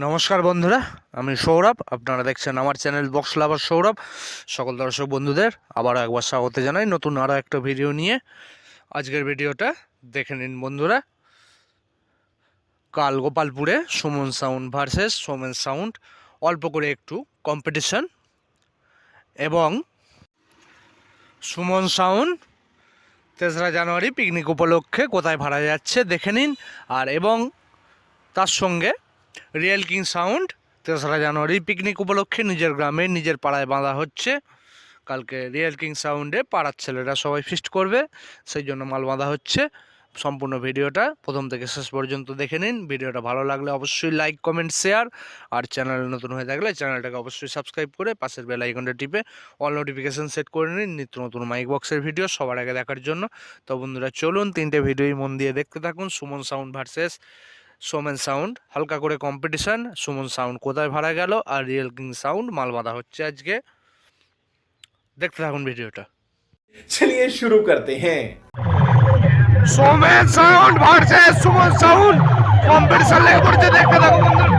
নমস্কার বন্ধুরা, আমি সৌরভ। আপনারা দেখছেন আমার চ্যানেল বক্স লাভার সৌরভ। সকল দর্শক বন্ধুদের আবারও একবার স্বাগত জানাই নতুন আরও একটা ভিডিও নিয়ে। আজকের ভিডিওটা দেখে নিন বন্ধুরা। কাল গোপালপুরে Suman sound versus Somen sound, অল্প করে একটু কম্পিটিশন। এবং সুমন সাউন্ড 3রা জানুয়ারি পিকনিক উপলক্ষে কোথায় ভাড়া যাচ্ছে দেখে নিন। আর এবং তার সঙ্গে রিয়েল কিং সাউন্ড 3রা জানুয়ারি পিকনিক উপলক্ষে নিজের গ্রামে নিজের পাড়ায় বাঁধা হচ্ছে। কালকে রিয়েল কিং সাউন্ডে পাড়ার ছেলেরা সবাই ফিস্ট করবে, সেই জন্য মাল বাঁধা হচ্ছে। সম্পূর্ণ ভিডিওটা প্রথম থেকে শেষ পর্যন্ত দেখে নিন। ভিডিওটা ভালো লাগলে অবশ্যই লাইক, কমেন্ট, শেয়ার। আর চ্যানেল নতুন হয়ে থাকলে চ্যানেলটাকে অবশ্যই সাবস্ক্রাইব করে পাশের বেল আইকনটা টিপে অল নোটিফিকেশান সেট করে নিন নিত্য নতুন মাইক বক্সের ভিডিও সবার আগে দেখার জন্য। তো বন্ধুরা চলুন 3টে ভিডিওই মন দিয়ে দেখতে থাকুন। Suman sound versus Somen sound, হালকা করে কম্পিটিশন। সুমন সাউন্ড কোথায় ভাড়া গেল আর রিয়েল কিং সাউন্ড মাল বাঁধা হচ্ছে আজকে। দেখতে থাকুন ভিডিওটা। चलिए शुरू करते हैं। Somen sound versus Suman sound competition লেগে পড়ছে, দেখতে থাকুন বন্ধুরা।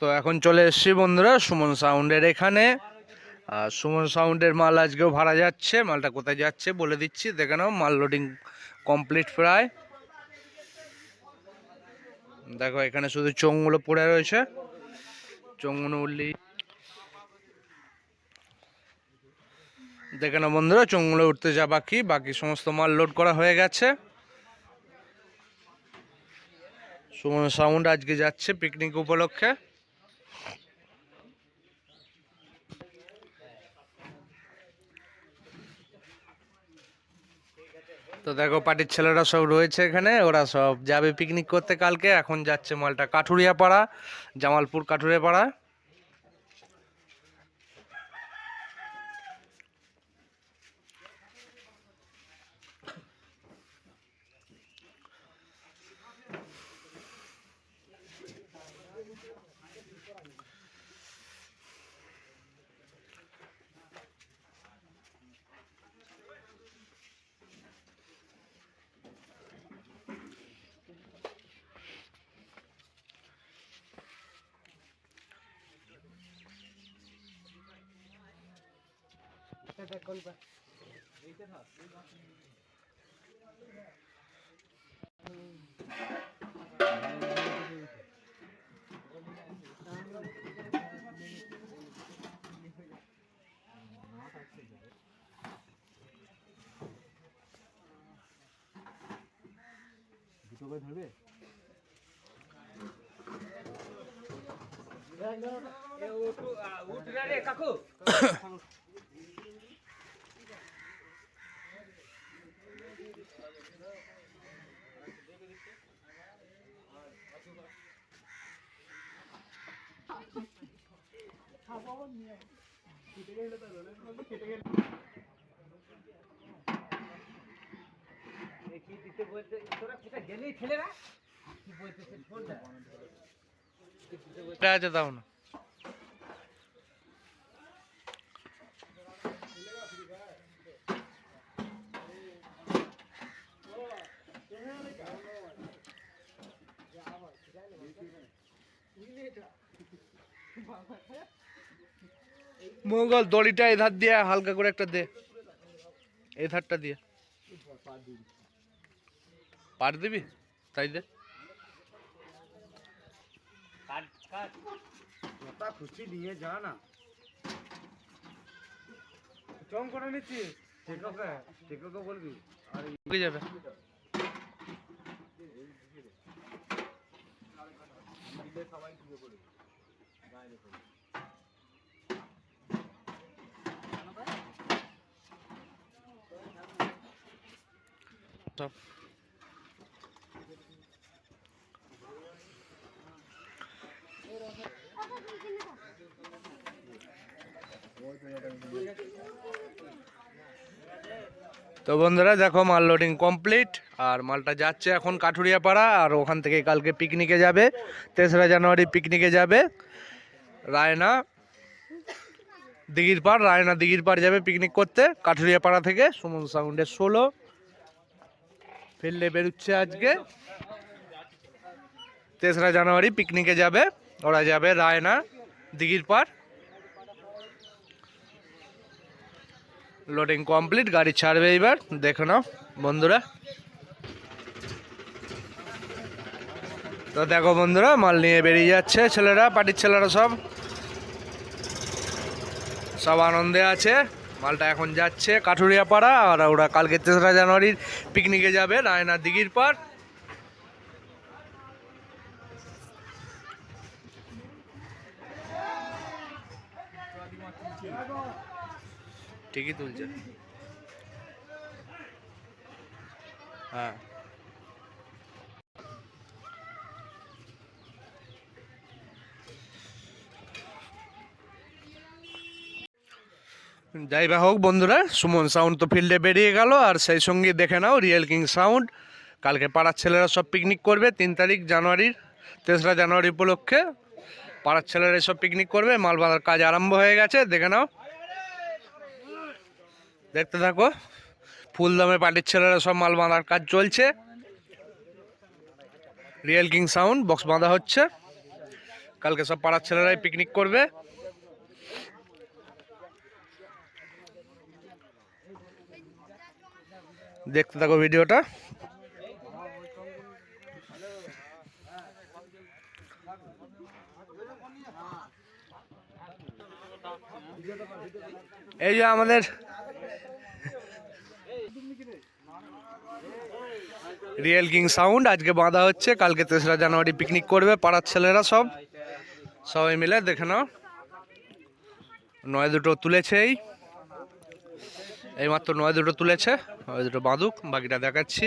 তো এখন চলে এসেছি বন্ধুরা সুমন সাউন্ডের এখানে। আর সুমন সাউন্ডের মাল আজকেও ভাড়া যাচ্ছে। মালটা কোথায় যাচ্ছে বলে দিচ্ছি, দেখে নাও। মাল লোডিং কমপ্লিট প্রায়। দেখো এখানে শুধু চোঙগুলো পড়ে রয়েছে, চোঙগুলো উঠলি দেখে না বন্ধুরা, চুংগুলো উঠতে যা বাকি, বাকি সমস্ত মাল লোড করা হয়ে গেছে। সুমন সাউন্ড আজকে যাচ্ছে পিকনিক উপলক্ষে। তো দেখো পার্টির ছেলেরা সব রয়েছে এখানে, ওরা সব যাবে পিকনিক করতে কালকে। এখন যাচ্ছে মালটা কাঠুরিয়া পাড়া, জামালপুর কাঠুরিয়া পাড়া। আছে দাও না। মঙ্গল দড়িটা এই ধার দিয়ে হালকা করে একটা দে, এই ধারটা দিয়ে পার দিবি, তাই দে। খুশি দিয়ে যা না চম করে নিচ্ছি, টেকোকে বলবি আর যাবে সব। তো বন্ধুরা দেখো মাল লোডিং কমপ্লিট, আর মালটা যাচ্ছে এখন কাঠুরিয়া পাড়া, আর ওখান থেকে কালকে পিকনিকে যাবে, 3রা জানুয়ারি পিকনিকে যাবে রায়না দিঘির পাড়। রায়না দিঘির পাড় যাবে পিকনিক করতে কাঠুরিয়া পাড়া থেকে। সুমন সাউন্ডের 16 ফিল্ডে বেরোচ্ছে আজকে। 3রা জানুয়ারি পিকনিকে যাবে, ওরা যাবে রায়না দিঘির পাড়। লোডিং কমপ্লিট, গাড়ি ছাড়বে এবার, দেখো নাও বন্ধুরা। তো দেখো বন্ধুরা মাল নিয়ে বেরিয়ে যাচ্ছে ছেলেরা, পার্টির ছেলেরা সব সব আনন্দে আছে। মালটা এখন যাচ্ছে কাঠুরিয়া পাড়া, আর ওরা কালকে 3রা জানুয়ারির পিকনিকে যাবে রায়না দিঘির পাড়। ঠিকই তুলছে, হ্যাঁ। যাই বা হোক বন্ধুরা, সুমন সাউন্ড তো ফিল্ডে বেরিয়ে গেল, আর সেই সঙ্গে দেখে নাও রিয়েল কিং সাউন্ড কালকে পাড়ার ছেলেরা সব পিকনিক করবে 3 তারিখ জানুয়ারির, 3রা জানুয়ারি উপলক্ষে পাড়ার ছেলেরা সব পিকনিক করবে। মাল বাঁধার কাজ আরম্ভ হয়ে গেছে, দেখে নাও, দেখতে থাকো। ফুলদমে পার্টির ছেলেরা সব মাল বাঁধার কাজ চলছে। রিয়েল কিং সাউন্ড বক্স বাঁধা হচ্ছে, কালকে সব পাড়ার ছেলেরাই পিকনিক করবে। দেখতে থাকো ভিডিওটা। এই যে আমাদের রিয়েল কিং সাউন্ড আজকে বাঁধা হচ্ছে, কালকে 3রা জানুয়ারি পিকনিক করবে পাড়ার ছেলেরা সবাই মিলে। দেখে নাও 9 দুটো তুলেছে, এইমাত্র 9 দুটো তুলেছে, ওই দুটো বাঁধুক, বাকিটা দেখাচ্ছি।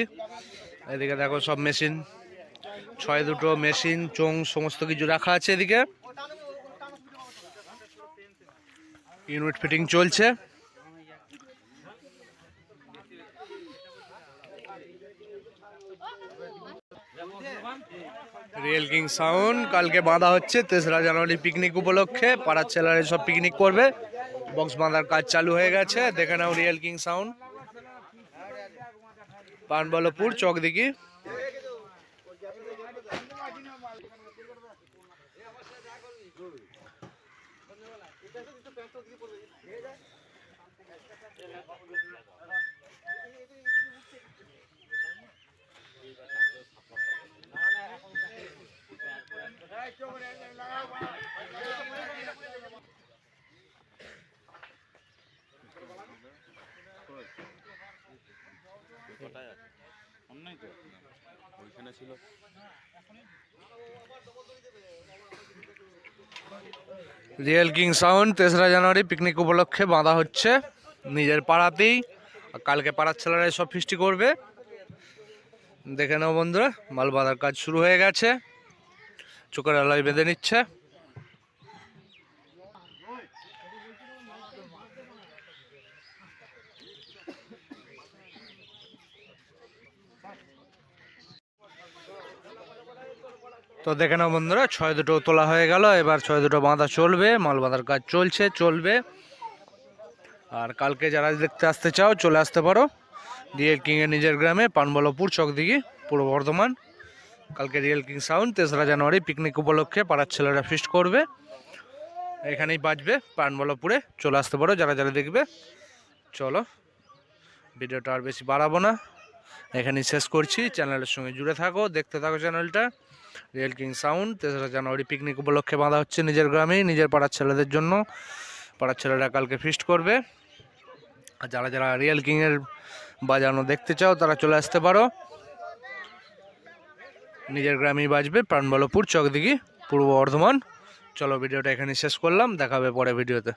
এদিকে দেখো সব মেশিন, 6 দুটো মেশিন চোং সমস্ত কিছু রাখা আছে। এদিকে ইউনিট ফিটিং চলছে। রিয়েল কিং সাউন্ড কালকে বাঁধা হচ্ছে 3রা জানুয়ারি পিকনিক উপলক্ষে, পাড়ার ছেলেরা সব পিকনিক করবে। বক্স বাঁধার কাজ চালু হয়ে গেছে। দেখে নাও real king sound, Panballavpur Chakdighi. Real king sound 3রা জানুয়ারি পিকনিক উপলক্ষে বাঁধা হচ্ছে নিজের পাড়াতেই। কালকে পাড়ার ছেলেরা সব ফিস্টি করবে। দেখে নাও বন্ধুরা, মাল বাঁধার কাজ শুরু হয়ে গেছে, চোখের আলোয় বেঁধে নিচ্ছে। তো দেখে নাও বন্ধুরা, 6 দুটো তোলা হয়ে গেল, এবার 6 দুটো বাঁধা চলবে, মাল বাঁধার কাজ চলবে। আর কালকে যারা দেখতে আসতে চাও চলে আসতে পারো রিয়েল কিং এর নিজের গ্রামে, পানবল্লভপুর চকদিঘি, পূর্ব বর্ধমান। কালকে রিয়েল কিং সাউন্ড 3রা জানুয়ারি পিকনিক উপলক্ষে পাড়ার ছেলেরা ফিস্ট করবে, এখানেই বাজবে পানবল্লভপুরে। চলে আসতে পারো যারা যারা দেখবে। চলো ভিডিওটা আর বেশি বাড়াবো না, এখানেই শেষ করছি। চ্যানেলের সঙ্গে জুড়ে থাকো, দেখতে থাকো চ্যানেলটা। রিয়েল কিং সাউন্ড 3রা জানুয়ারি পিকনিক উপলক্ষে বাঁধা হচ্ছে নিজের গ্রামেই, নিজের পাড়ার ছেলেদের জন্য। পাড়ার ছেলেরা কালকে ফিস্ট করবে। আর যারা যারা রিয়েল কিংয়ের বাজানো দেখতে চাও তারা চলে আসতে পারো, নিজের গ্রামেই বাজবে, পানবল্লভপুর চকদিঘি, পূর্ব বর্ধমান। চলো ভিডিওটা এখানে শেষ করলাম, দেখা হবে পরে ভিডিওতে।